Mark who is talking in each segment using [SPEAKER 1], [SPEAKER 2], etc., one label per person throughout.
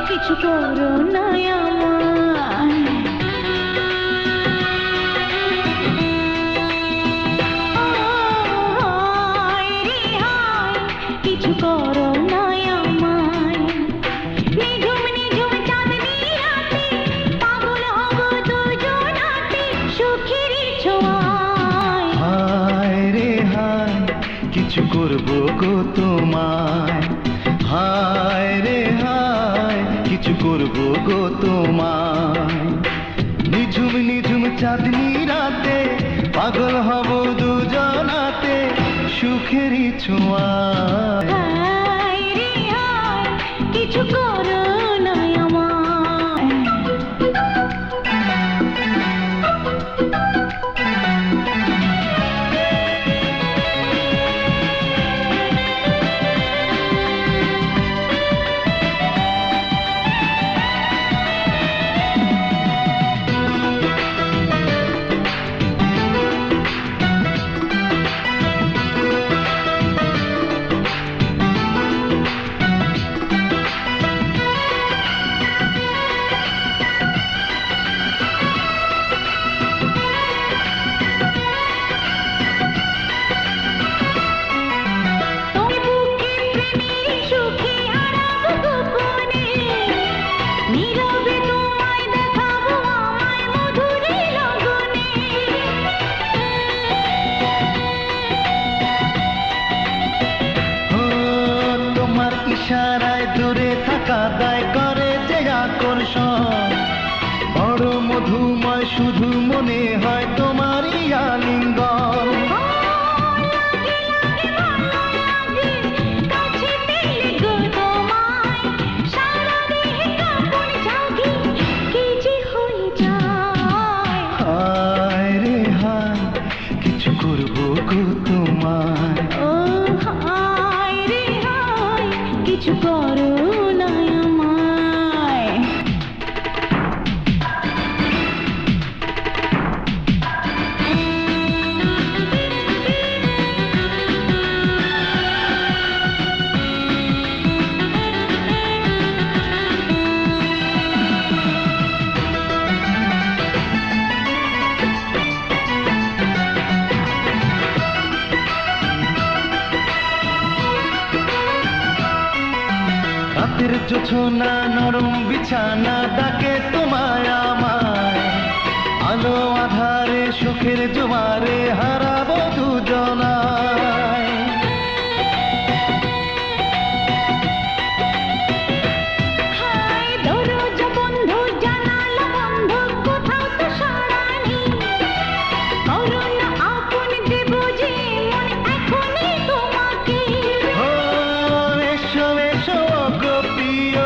[SPEAKER 1] কিছু করো না আমায়, কিছু করো না আমায়, নিঝুম নিঝুম চাঁদনি রাতে পাগল হব দুজনাতে সুখেরই ছোঁয়ায়।
[SPEAKER 2] হায় রে হায় কিছু করবো গো তোমায়, হায় রে হায় কিছু করবো গো তোমায়, নিঝুম নিঝুম চাঁদনি রাতে পাগল হব দুজনাতে সুখেরই ছোঁয়ায়।
[SPEAKER 1] হায় রে হায় কিছু করো না আমায়।
[SPEAKER 2] ইশারায় দূরে থাকা দায় করে যে আকর্ষণ, বড় মধুময় শুধু মনে হয় তোমারই আলিঙ্গন। হায় রে হায় কিছু করবো গো তোমায়,
[SPEAKER 1] কিছু করো না আমায়।
[SPEAKER 2] রাতের জোছনা নরম বিছানা ডাকে তোমায় আমায়, আলো আধারে সুখের জোয়ারে হারাবো দুজনায়।
[SPEAKER 1] দরজা বন্ধ জানালা বন্ধ কোথাও তো সাড়া নেই, করো না আপন দেব যে মন এখনই তোমাকে।
[SPEAKER 2] এসো এসো গো প্রিয়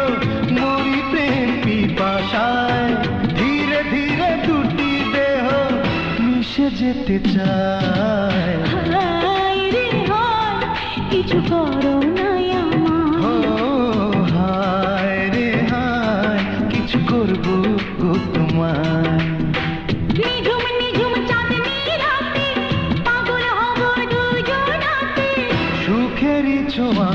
[SPEAKER 2] মরি প্রেম পিপাসায়, ধীরে ধীরে দুটি দেহ মিশে যেতে চায়।
[SPEAKER 1] হায় রে হায় কিছু করো না আমায়।
[SPEAKER 2] হায় রে হায় কিছু করবো গো তোমায়,
[SPEAKER 1] নিঝুম নিঝুম চাঁদনি রাতে পাগল হব দুজনাতে
[SPEAKER 2] সুখেরই ছোঁয়া।